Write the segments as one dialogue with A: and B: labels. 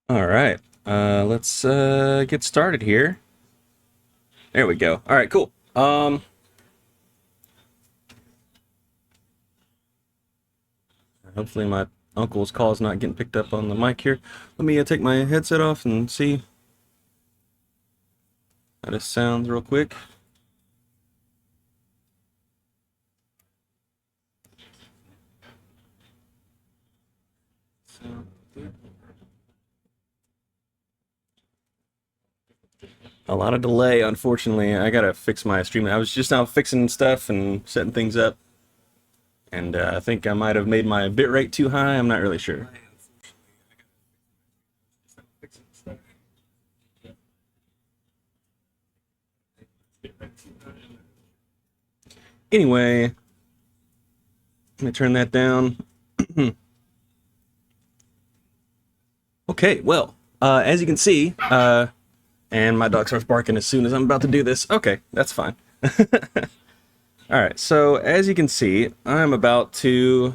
A: All right. Let's get started here. There we go. All right, cool. Hopefully my uncle's call is not getting picked up on the mic here. Let me take my headset off and see how this sounds real quick. A lot of delay, unfortunately. I gotta fix my stream. I was just now fixing stuff and setting things up, and I think I might have made my bitrate too high. I'm not really sure. Anyway, let me turn that down. Okay, well, as you can see, and my dog starts barking as soon as I'm about to do this. Okay, that's fine. All right, so as you can see, I'm about to...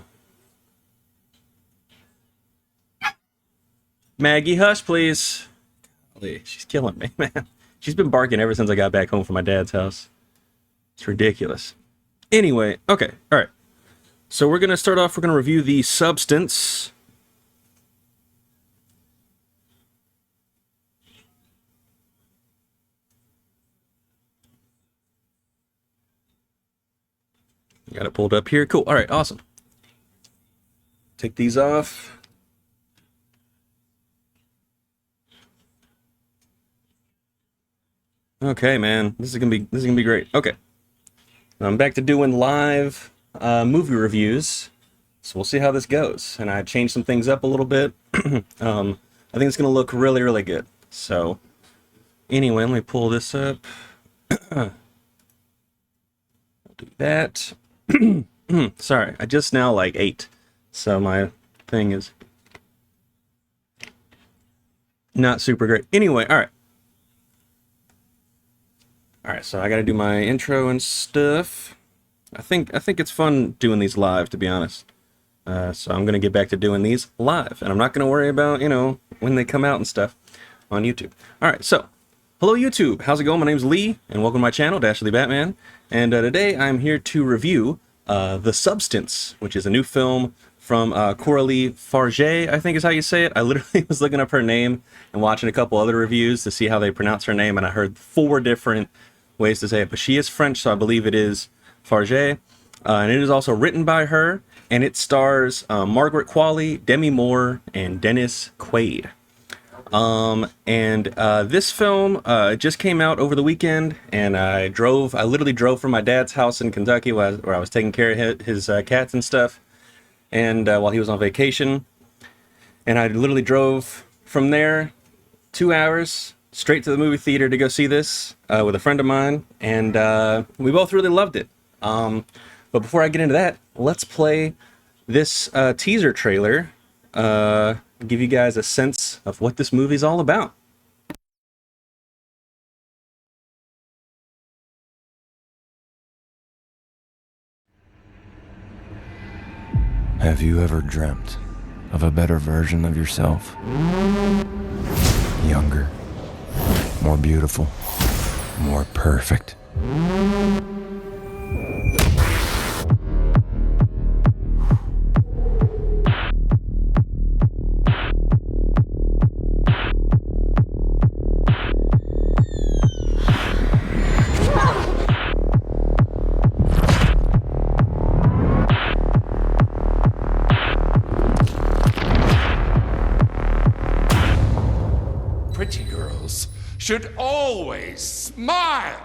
A: Maggie, hush, please. Golly, she's killing me, man. She's been barking ever since I got back home from my dad's house. It's ridiculous. Anyway, okay, all right. So we're going to start off, we're going to review The Substance. Got it pulled up here. Cool. All right, awesome. Take these off. Okay, man. This is gonna be great. Okay. I'm back to doing live movie reviews. So we'll see how this goes. And I changed some things up a little bit. I think it's gonna look really, really good. So anyway, let me pull this up. I'll do that. Sorry, I just now like ate. So my thing is not super great. Anyway, all right. All right, so I got to do my intro and stuff. I think it's fun doing these live, to be honest. So I'm gonna get back to doing these live, and I'm not gonna worry about when they come out and stuff on YouTube. All right, so hello YouTube, how's it going? My name's Lee, and welcome to my channel, Dashley Batman. And today I'm here to review The Substance, which is a new film from Coralie Farge, I think is how you say it. I literally was looking up her name and watching a couple other reviews to see how they pronounce her name, and I heard 4 different ways to say it, but she is French, so I believe it is Farge. And it is also written by her, and it stars Margaret Qualley, Demi Moore, and Dennis Quaid. This film just came out over the weekend, and I literally drove from my dad's house in Kentucky where I was taking care of his cats and stuff, and while he was on vacation. And I literally drove from there 2 hours straight to the movie theater to go see this with a friend of mine, and we both really loved it. But before I get into that, let's play this teaser trailer, give you guys a sense of what this movie's all about.
B: Have you ever dreamt of a better version of yourself? Younger, more beautiful, more perfect.
C: Pretty girls should always smile.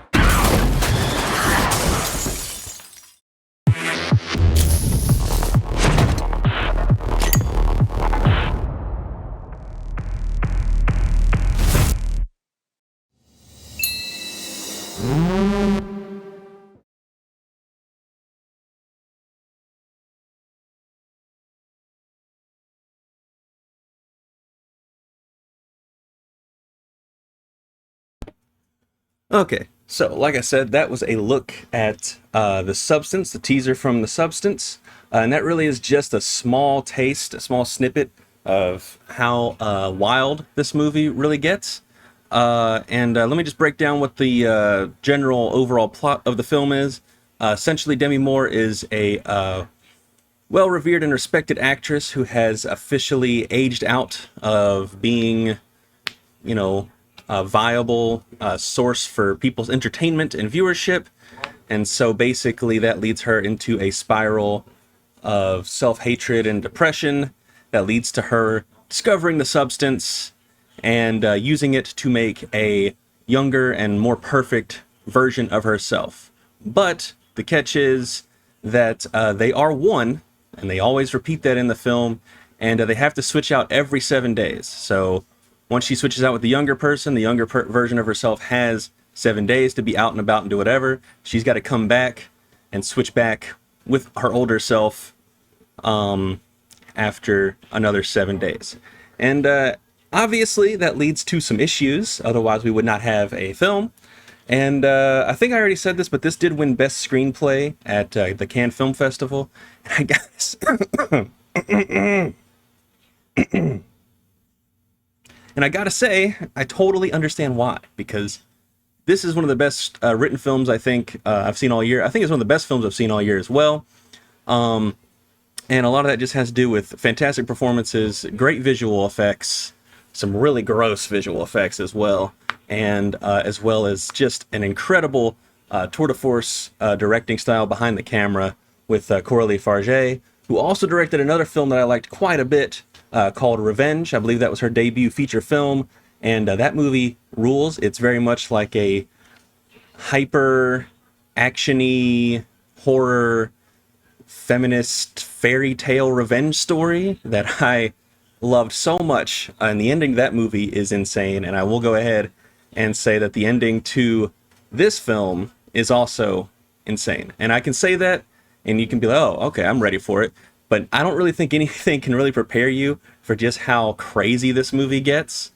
A: Okay, so like I said, that was a look at The Substance, the teaser from The Substance, and that really is just a small taste, a small snippet of how wild this movie really gets. And let me just break down what the general overall plot of the film is. Essentially, Demi Moore is a well-revered and respected actress who has officially aged out of being, you know, a viable source for people's entertainment and viewership. And so basically that leads her into a spiral of self-hatred and depression that leads to her discovering the substance and using it to make a younger and more perfect version of herself. But the catch is that they are one, and they always repeat that in the film, and they have to switch out every 7 days. So once she switches out with the younger person, the younger version of herself has 7 days to be out and about and do whatever. She's got to come back and switch back with her older self after another 7 days. And obviously that leads to some issues, otherwise we would not have a film. And I think I already said this, but this did win Best Screenplay at the Cannes Film Festival. And I gotta say, I totally understand why, because this is one of the best written films I think I've seen all year. I think it's one of the best films I've seen all year as well. And a lot of that just has to do with fantastic performances, great visual effects, some really gross visual effects as well, and as well as just an incredible tour de force directing style behind the camera with Coralie Farge, who also directed another film that I liked quite a bit called Revenge. I believe that was her debut feature film, and that movie rules. It's very much like a hyper actiony horror feminist fairy tale revenge story that I loved so much, and the ending to that movie is insane. And I will go ahead and say that the ending to this film is also insane. And I can say that, and you can be like, oh, okay, I'm ready for it. But I don't really think anything can really prepare you for just how crazy this movie gets.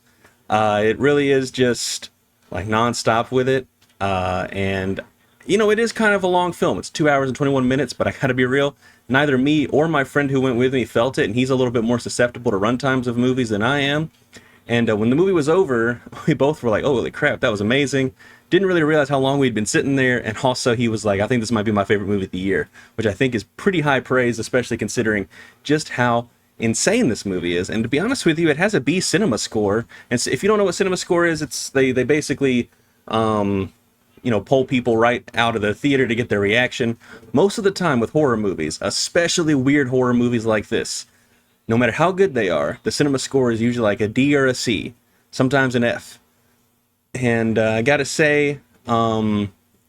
A: It really is just like nonstop with it. And, you know, it is kind of a long film. It's 2 hours and 21 minutes, but I gotta be real. Neither me or my friend who went with me felt it, and he's a little bit more susceptible to runtimes of movies than I am. And when the movie was over, we both were like, oh, holy crap, that was amazing. Didn't really realize how long we'd been sitting there, and also he was like, I think this might be my favorite movie of the year, which I think is pretty high praise, especially considering just how insane this movie is. And to be honest with you, it has a B Cinema score, and so if you don't know what Cinema score is, it's they basically pull people right out of the theater to get their reaction. Most of the time with horror movies, especially weird horror movies like this, no matter how good they are, the Cinema score is usually like a D or a C, sometimes an F. And I gotta say,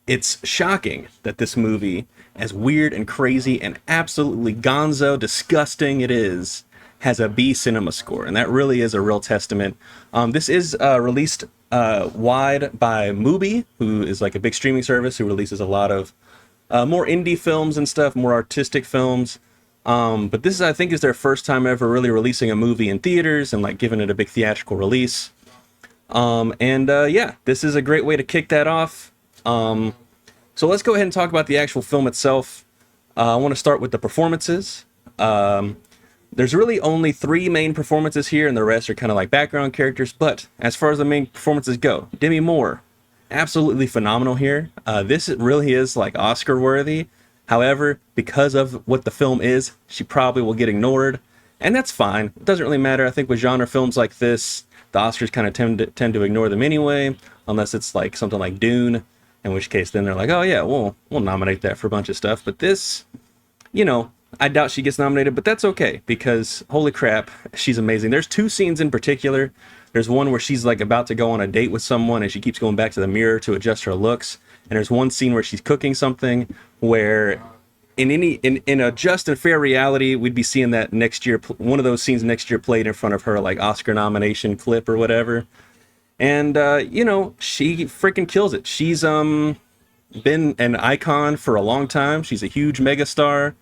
A: it's shocking that this movie, as weird and crazy and absolutely gonzo disgusting it is, has a B Cinema score, and that really is a real testament. This is released wide by Mubi, who is like a big streaming service who releases a lot of more indie films and stuff, more artistic films. But this is, I think, is their first time ever really releasing a movie in theaters and like giving it a big theatrical release. Yeah, this is a great way to kick that off. So let's go ahead and talk about the actual film itself. I want to start with the performances. There's really only 3 main performances here, and the rest are kind of like background characters. But as far as the main performances go, Demi Moore, absolutely phenomenal here. This really is like Oscar worthy. However, because of what the film is, she probably will get ignored, and that's fine. It doesn't really matter. I think with genre films like this, the Oscars kind of tend to ignore them anyway, unless it's like something like Dune, in which case then they're like, oh yeah, we'll nominate that for a bunch of stuff. But this, you know, I doubt she gets nominated, but that's okay, because holy crap, she's amazing. There's 2 scenes in particular. There's one where she's like about to go on a date with someone and she keeps going back to the mirror to adjust her looks. And there's one scene where she's cooking something where in a just and fair reality, we'd be seeing that next year, one of those scenes next year played in front of her like Oscar nomination clip or whatever. And, she freaking kills it. She's been an icon for a long time. She's a huge megastar.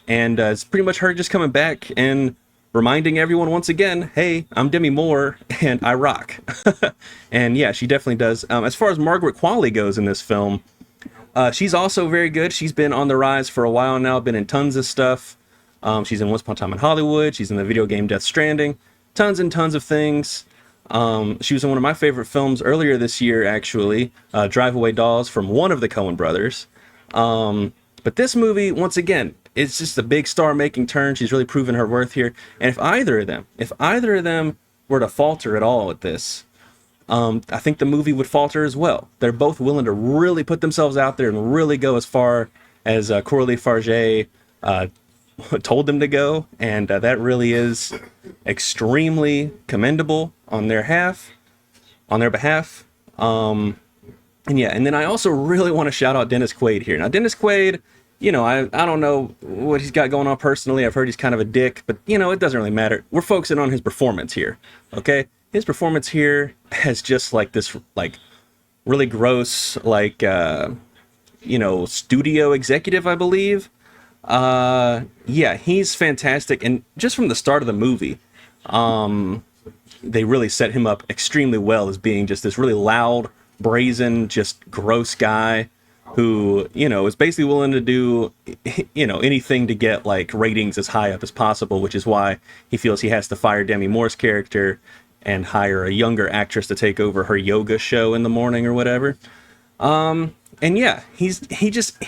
A: And it's pretty much her just coming back and reminding everyone once again, hey, I'm Demi Moore and I rock. And yeah, she definitely does. As far as Margaret Qualley goes in this film, she's also very good. She's been on the rise for a while now, been in tons of stuff. She's in Once Upon a Time in Hollywood. She's in the video game Death Stranding. tons and tons of things. She was in one of my favorite films earlier this year, actually, Drive Away Dolls, from one of the Coen brothers. But this movie, once again, it's just a big star-making turn. She's really proven her worth here. And if either of them were to falter at all at this, I think the movie would falter as well. They're both willing to really put themselves out there and really go as far as Coralie Farge told them to go, and that really is extremely commendable on their behalf. And then I also really want to shout out Dennis Quaid here. Now, Dennis Quaid, I don't know what he's got going on personally. I've heard he's kind of a dick, but it doesn't really matter. We're focusing on his performance here, okay? His performance here has just like this, like, really gross, like, studio executive, I believe. He's fantastic. And just from the start of the movie, they really set him up extremely well as being just this really loud, brazen, just gross guy who, is basically willing to do, anything to get like ratings as high up as possible, which is why he feels he has to fire Demi Moore's character and hire a younger actress to take over her yoga show in the morning or whatever. And yeah, he's just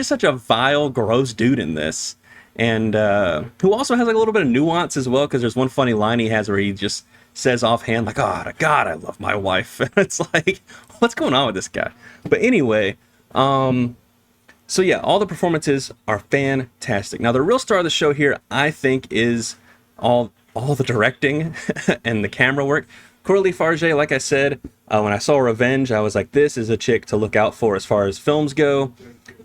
A: such a vile, gross dude in this, and who also has like a little bit of nuance as well, because there's one funny line he has where he just says offhand like, "Oh God, I love my wife." And it's like, what's going on with this guy? But anyway, so yeah, all the performances are fantastic. Now, the real star of the show here, I think, is all the directing and the camera work. Coralie Farge, like I said, when I saw Revenge, I was like, this is a chick to look out for as far as films go.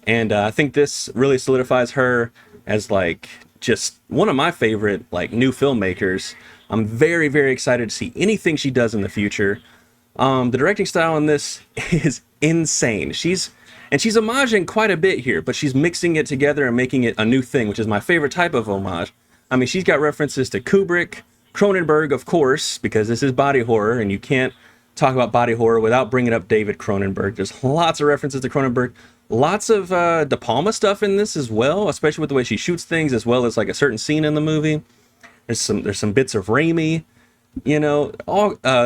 A: And I think this really solidifies her as like just one of my favorite like new filmmakers. I'm very, very excited to see anything she does in the future. The directing style in this is insane. She's homaging quite a bit here, but she's mixing it together and making it a new thing, which is my favorite type of homage. I mean, she's got references to Kubrick, Cronenberg, of course, because this is body horror, and you can't talk about body horror without bringing up David Cronenberg. There's lots of references to Cronenberg, lots of De Palma stuff in this as well, especially with the way she shoots things, as well as like a certain scene in the movie. There's some bits of Raimi,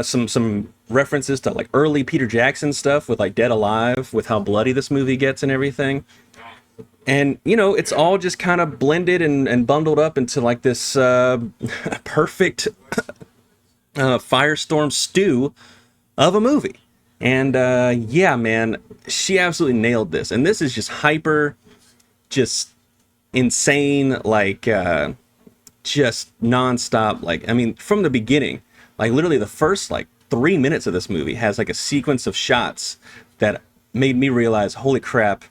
A: some references to like early Peter Jackson stuff with like Dead Alive, with how bloody this movie gets and everything. And, it's all just kind of blended and bundled up into like this perfect firestorm stew of a movie. And yeah, man, she absolutely nailed this. And this is just hyper, just insane, like just nonstop. Like, I mean, from the beginning, like literally the first like 3 minutes of this movie has like a sequence of shots that made me realize, holy crap,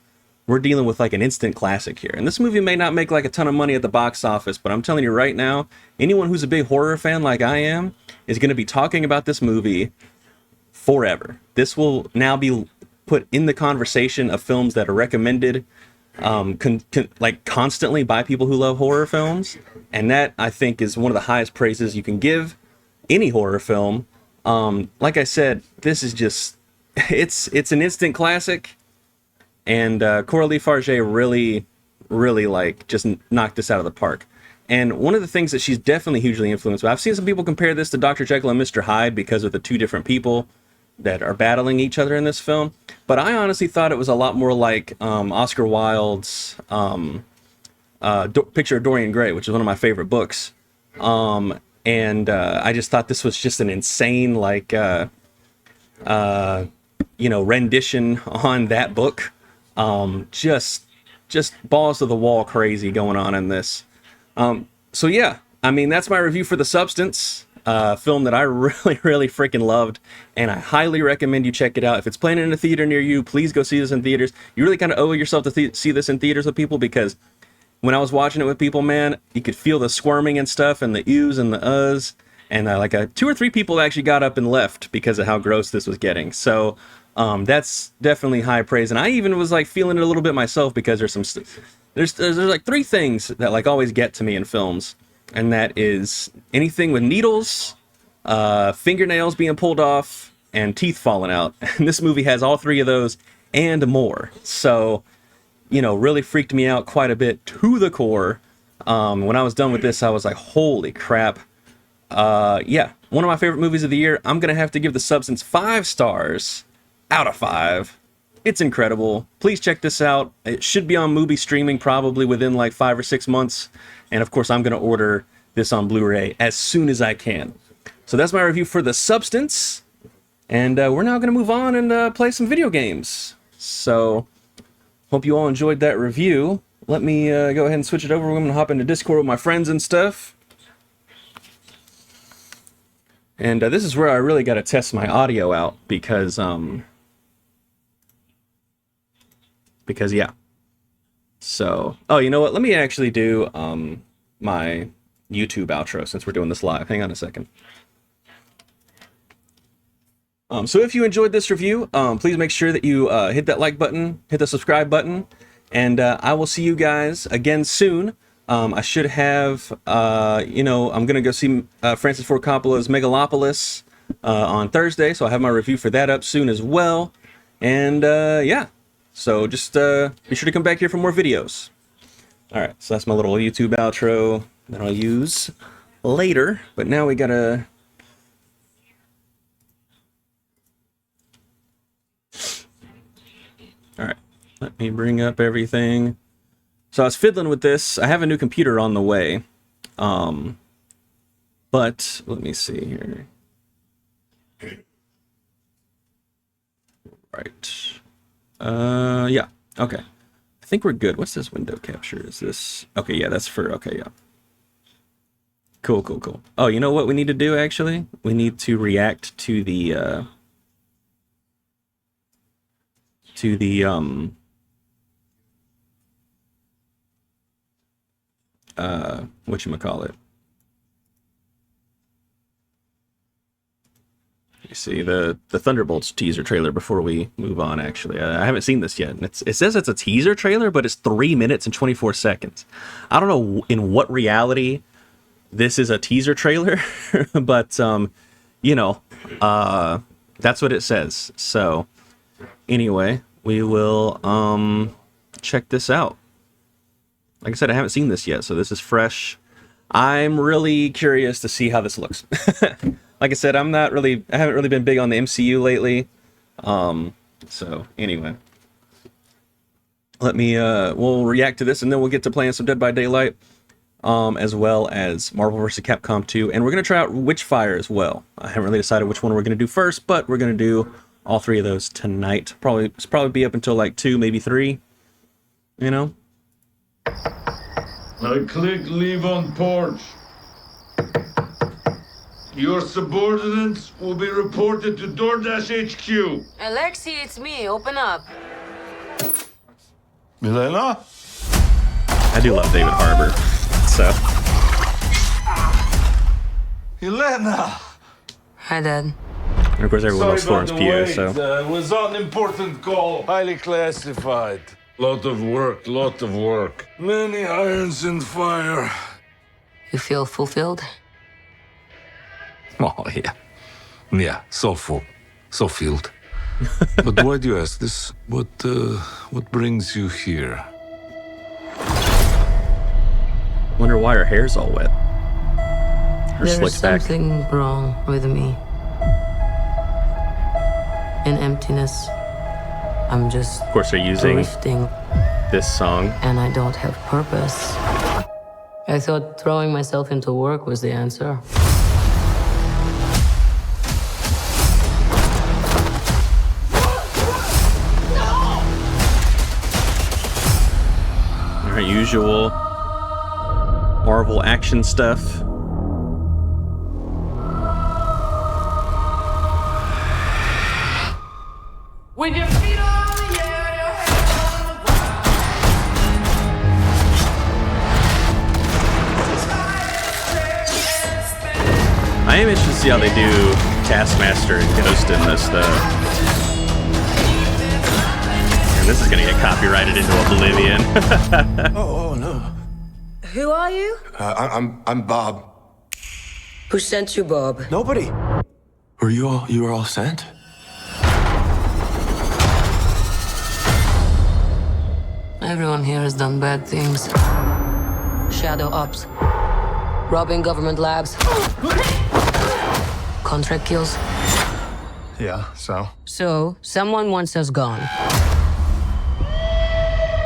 A: we're dealing with like an instant classic here. And this movie may not make like a ton of money at the box office, but I'm telling you right now, anyone who's a big horror fan like I am is going to be talking about this movie forever. This will now be put in the conversation of films that are recommended like constantly by people who love horror films. And that, I think, is one of the highest praises you can give any horror film. Like I said, this is just, it's an instant classic. And Coralie Farge really, really like just knocked this out of the park. And one of the things that she's definitely hugely influenced by, I've seen some people compare this to Dr. Jekyll and Mr. Hyde because of the two different people that are battling each other in this film. But I honestly thought it was a lot more like Oscar Wilde's Picture of Dorian Gray, which is one of my favorite books. And I just thought this was just an insane like rendition on that book. Just balls to the wall crazy going on in this. So yeah, I mean, that's my review for The Substance, film that I really, really freaking loved, and I highly recommend you check it out. If it's playing in a theater near you, please go see this in theaters. You really kind of owe yourself to see this in theaters with people, because when I was watching it with people, man, you could feel the squirming and stuff, and the oohs and the uhs, and like 2 or 3 people actually got up and left because of how gross this was getting. So that's definitely high praise. And I even was like feeling it a little bit myself, because there's like 3 things that like always get to me in films. And that is anything with needles, fingernails being pulled off, and teeth falling out. And this movie has all 3 of those and more. So, really freaked me out quite a bit to the core. When I was done with this, I was like, holy crap. yeah, one of my favorite movies of the year. I'm gonna have to give The Substance 5 stars out of 5. It's incredible. Please check this out. It should be on Mubi streaming probably within like 5 or 6 months. And of course, I'm gonna order this on Blu-ray as soon as I can. So that's my review for The Substance. And we're now gonna move on and play some video games. So, hope you all enjoyed that review. Let me go ahead and switch it over. We're gonna hop into Discord with my friends and stuff. And this is where I really got to test my audio out because yeah. So, oh, you know what? Let me actually do my YouTube outro since we're doing this live. Hang on a second. So if you enjoyed this review, please make sure that you hit that like button, hit the subscribe button, and I will see you guys again soon. I should have, I'm going to go see Francis Ford Coppola's Megalopolis on Thursday, so I'll have my review for that up soon as well. And, yeah, so just be sure to come back here for more videos. Alright, so that's my little YouTube outro that I'll use later, but now we gotta... Alright, let me bring up everything. So I was fiddling with this. I have a new computer on the way. But let me see here. Right. Yeah. Okay. I think we're good. What's this window capture? Is this... Okay, yeah, that's for... Okay, yeah. Cool, cool, cool. Oh, you know what we need to do, actually? We need to react to the, whatchamacallit. You see the Thunderbolts teaser trailer before we move on, actually. I haven't seen this yet. It says it's a teaser trailer, but it's 3 minutes and 24 seconds. I don't know in what reality this is a teaser trailer, but, you know, that's what it says. So, anyway, we will, check this out. Like I said, I haven't seen this yet, so this is fresh. I'm really curious to see how this looks. Like I said, I haven't really been big on the MCU lately. So anyway, let me we'll react to this, and then we'll get to playing some Dead by Daylight, as well as Marvel vs. Capcom 2, and we're gonna try out Witchfire as well. I haven't really decided which one we're gonna do first, but we're gonna do all 3 of those tonight. Probably be up until like 2, maybe 3. You know.
D: I click leave on porch. Your subordinates will be reported to DoorDash HQ.
E: Alexi, it's me. Open up.
D: Milena?
A: I do love David Harbour, so.
D: Elena!
E: Hi, Dad.
A: And of course, everyone loves Florence Pugh, so.
D: It was an important call. Highly classified. Lot of work. Many irons in fire.
E: You feel fulfilled?
D: Oh, yeah. Yeah, so full. So filled. But why do you ask this? What brings you here?
A: Wonder why her hair's all wet. Her
E: There
A: slick
E: is
A: back.
E: something wrong with me. An emptiness. I'm just
A: Of course, they're using
E: drifting,
A: this song.
E: and I don't have purpose. I thought throwing myself into work was the answer.
A: Our usual Marvel action stuff.
F: When your feet are on the air, your head on the
A: I am interested to see how they do Taskmaster and Ghost in this, though. And this is gonna get copyrighted into oblivion.
B: Oh, no.
G: Who are you?
B: I'm Bob.
G: Who sent you, Bob?
B: Nobody. You were all sent?
E: Everyone here has done bad things. Shadow Ops. robbing government labs, contract kills.
B: Yeah, so?
E: So, someone wants us gone.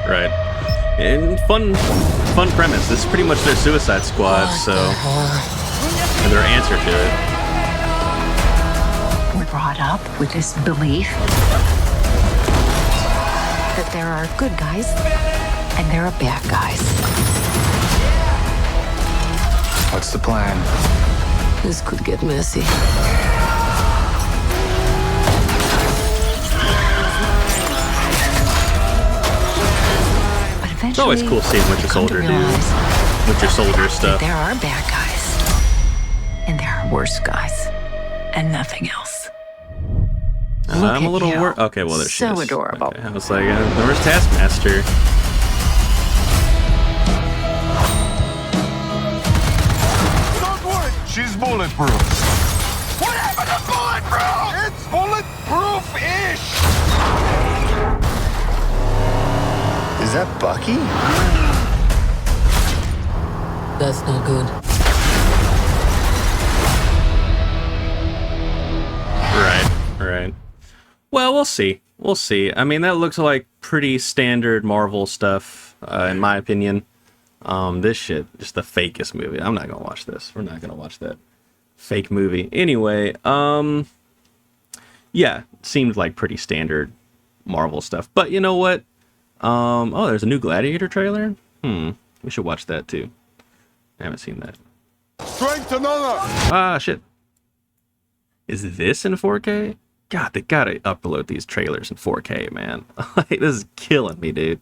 A: Right. And fun premise. This is pretty much their Suicide Squad, so and their answer to it.
H: We're brought up with this belief that there are good guys and there are bad guys.
B: What's the plan?
E: This could get messy.
H: But eventually,
A: It's always cool seeing Winter
H: you come to
A: Soldier do
H: realize
A: Winter Soldier
H: that
A: stuff.
H: there are bad guys and there are worse guys and nothing else. Look
A: I'm a
H: at
A: little
H: you.
A: worried. Okay, well, there she
H: So
A: is.
H: adorable.
A: Okay, I was like, where's Taskmaster?
C: Don't worry, she's bulletproof. What happened to bulletproof? It's bulletproof-ish.
B: Is that Bucky?
E: That's not good.
A: Right. Well, we'll see. We'll see. I mean, that looks like pretty standard Marvel stuff, in my opinion. This shit, just the fakest movie. I'm not gonna watch this. We're not gonna watch that fake movie. Anyway, yeah, seemed like pretty standard Marvel stuff. But you know what? Oh, there's a new Gladiator trailer. We should watch that too. I haven't seen that.
C: Strength to honor.
A: Ah, shit. Is this in 4K? God, they gotta upload these trailers in 4K, man. Like, this is killing me, dude.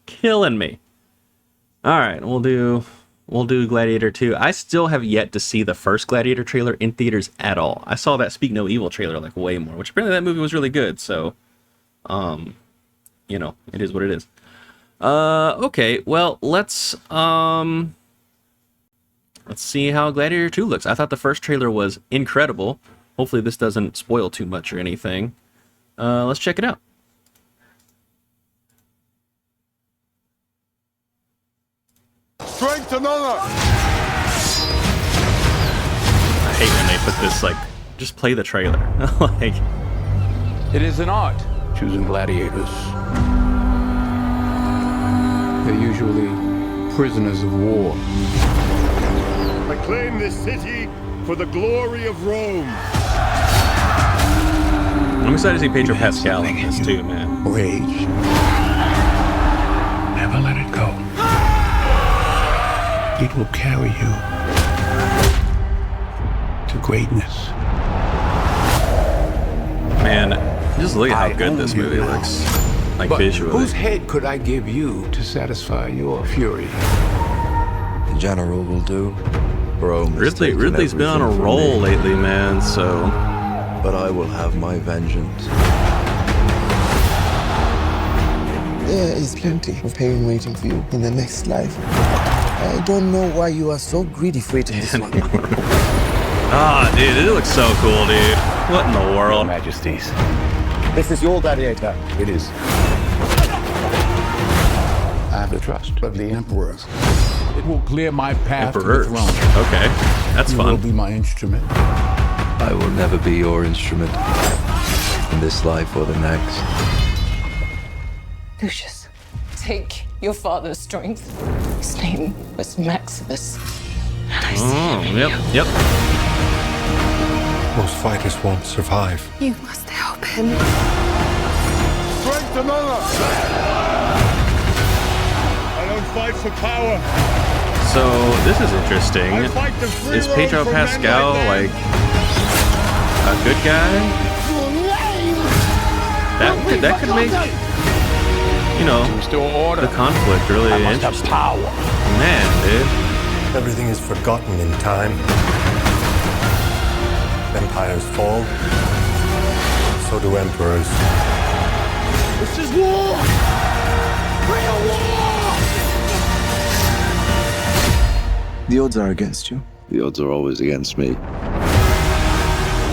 A: Killing me. All right, we'll do Gladiator 2. I still have yet to see the first Gladiator trailer in theaters at all. I saw that Speak No Evil trailer like way more, which apparently that movie was really good. So, you know, it is what it is. Okay, well, let's see how Gladiator 2 looks. I thought the first trailer was incredible. Hopefully this doesn't spoil too much or anything. Let's check it out.
C: Strength to honor.
A: I hate when they put this, like, just play the trailer. Like,
I: It is an art, choosing gladiators. They're usually prisoners of war.
C: I claim this city for the glory of Rome.
A: I'm excited to see Pedro Pascal in this too, man.
I: Rage. Never let it go. It will carry you to greatness.
A: Man, just look at how good this movie looks. Like,
I: But
A: visually.
I: whose head could I give you to satisfy your fury?
B: The general will do. Rome has taken
A: Ridley's been on a
B: everything from
A: roll
B: me,
A: lately, man, so...
B: but I will have my vengeance.
J: There is plenty of pain waiting for you in the next life. I don't know why you are so greedy for it in this one.
A: Ah, dude, it looks so cool, dude. What in the
I: Your
A: world?
I: Majesties.
J: This is your gladiator.
I: It is. I have the trust of the emperors. It will clear my path
A: Emperors.
I: to the throne.
A: Okay, that's
I: You will
A: fun.
I: be my instrument.
B: I will never be your instrument in this life or the next.
K: Lucius, take your father's strength. His name was Maximus. And I
A: Oh, yep.
L: Most fighters won't survive.
K: You must help him.
C: Strength to honor. I don't fight for power.
A: So, this is interesting.
C: I fight the free
A: Is
C: road
A: Pedro
C: for men
A: Pascal,
C: like
A: like, a good guy? That could make, you know,
I: Restore order.
A: the conflict really
I: I must have
A: interesting.
I: power.
A: Man, dude.
L: Everything is forgotten in time. Empires fall. So do emperors.
C: This is war. Real war.
J: The odds are against you.
B: The odds are always against me.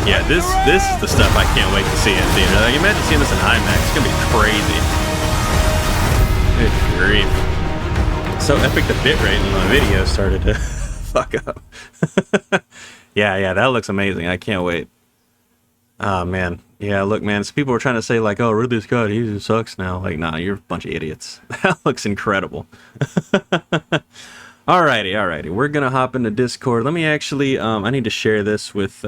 A: Yeah, this is the stuff I can't wait to see in theater. Like, imagine seeing this in IMAX. It's gonna be crazy. Good grief. So epic the bitrate in the video started to fuck up. Yeah, that looks amazing. I can't wait. Oh, man. Yeah, look, man. So people were trying to say, like, oh, Ridley Scott, he just sucks now. Like, nah, you're a bunch of idiots. That looks incredible. Alrighty. We're going to hop into Discord. Let me actually, I need to share this with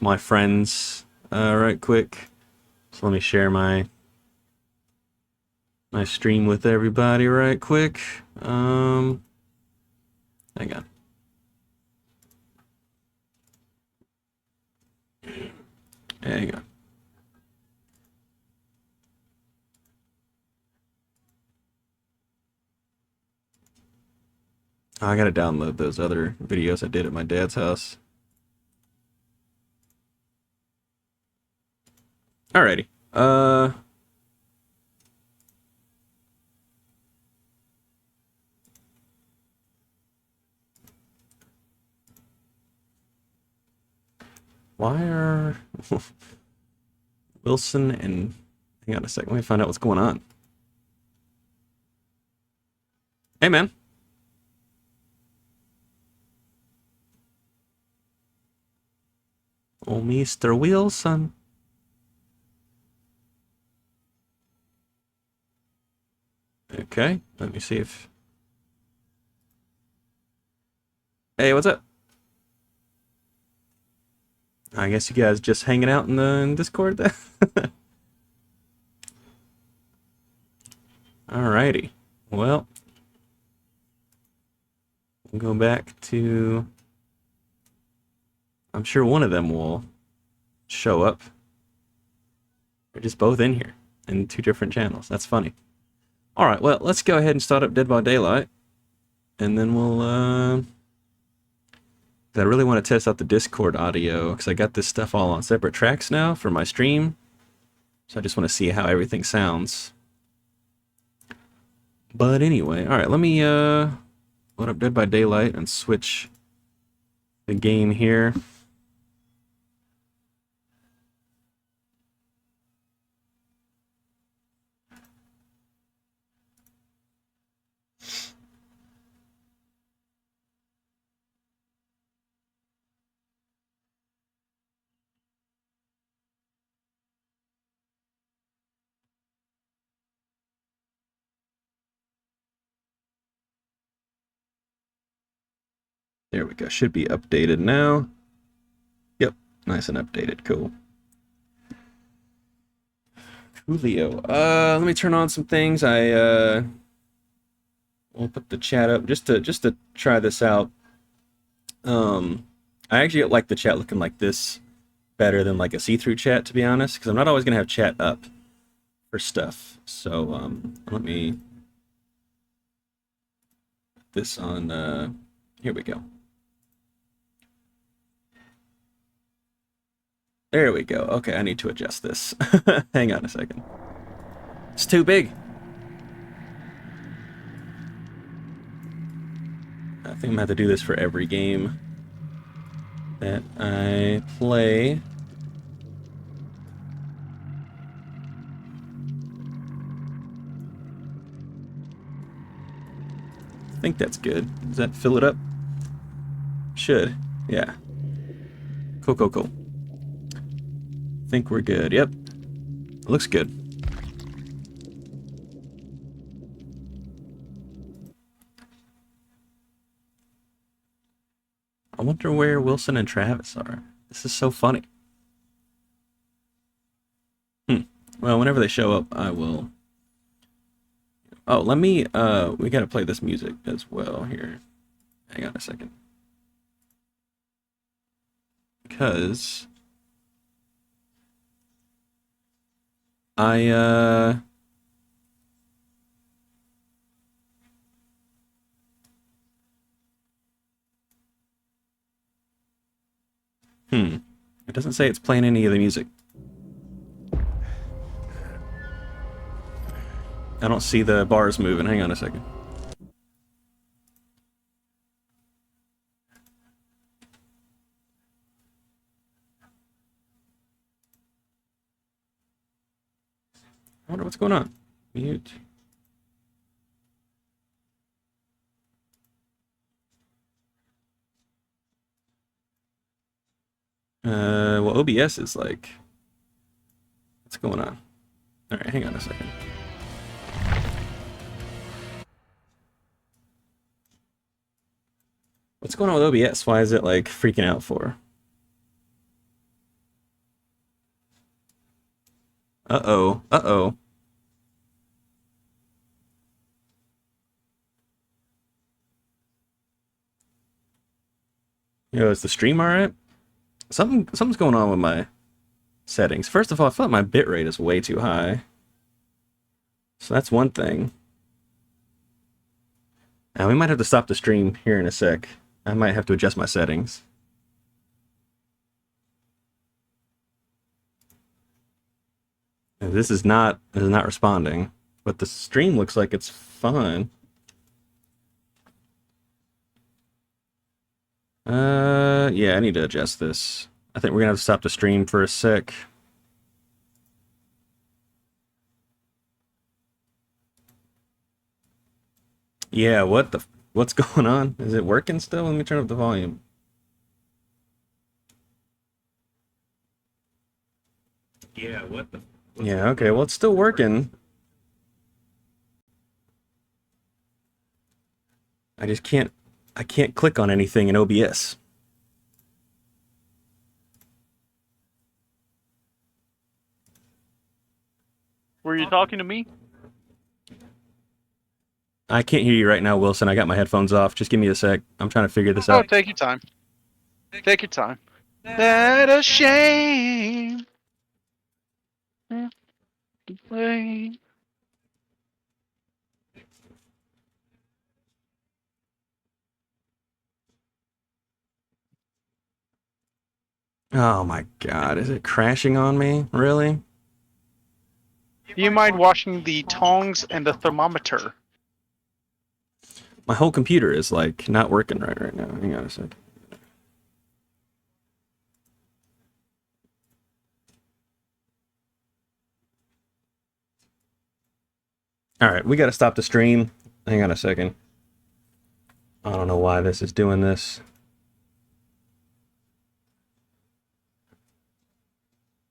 A: my friends right quick. So let me share my stream with everybody right quick. Hang on. Hang on. I gotta download those other videos I did at my dad's house. Alrighty. Why are Wilson and... Hang on a second, let me find out what's going on. Hey, man. Oh, Mr. Wilson. Okay, let me see if... Hey, what's up? I guess you guys just hanging out in the Discord there? Alrighty. Well, we'll go back to... I'm sure one of them will show up. They're just both in here in 2 different channels. That's funny. Alright, well, let's go ahead and start up Dead by Daylight. And then we'll, I really want to test out the Discord audio, because I got this stuff all on separate tracks now for my stream. So I just want to see how everything sounds. But anyway, alright, let me, load up Dead by Daylight and switch the game here. There we go. Should be updated now. Yep. Nice and updated. Cool. Coolio. Let me turn on some things. We'll put the chat up just to try this out. I actually like the chat looking like this better than like a see-through chat, to be honest, because I'm not always gonna have chat up for stuff. So let me put this on. Here we go. There we go. Okay, I need to adjust this. Hang on a second. It's too big. I think I'm gonna have to do this for every game that I play. I think that's good. Does that fill it up? Should. Yeah. Cool. Think we're good. Yep. Looks good. I wonder where Wilson and Travis are. This is so funny. Well, whenever they show up, I will... Oh, let me... we gotta play this music as well here. Hang on a second. Because... It doesn't say it's playing any of the music. I don't see the bars moving. Hang on a second. I wonder what's going on. Mute. Well, OBS is like... What's going on? Alright, hang on a second. What's going on with OBS? Why is it like freaking out for? Uh-oh. Uh-oh. Yo, is the stream alright? Something's going on with my settings. First of all, I felt my bitrate is way too high. So that's one thing. And we might have to stop the stream here in a sec. I might have to adjust my settings. And this is not responding, but the stream looks like it's fine. Yeah, I need to adjust this. I think we're gonna have to stop the stream for a sec. Yeah, what's going on? Is it working still? Let me turn up the volume. Yeah, yeah, okay, well it's still working. I can't click on anything in OBS.
M: Were you talking to me?
A: I can't hear you right now, Wilson. I got my headphones off. Just give me a sec. I'm trying to figure this out.
M: Take your time. Take your time. That a shame. Play.
A: Oh my god, is it crashing on me? Really?
M: Do you mind washing the tongs and the thermometer?
A: My whole computer is like not working right now. Hang on a sec. Alright, we gotta stop the stream. Hang on a second. I don't know why this is doing this.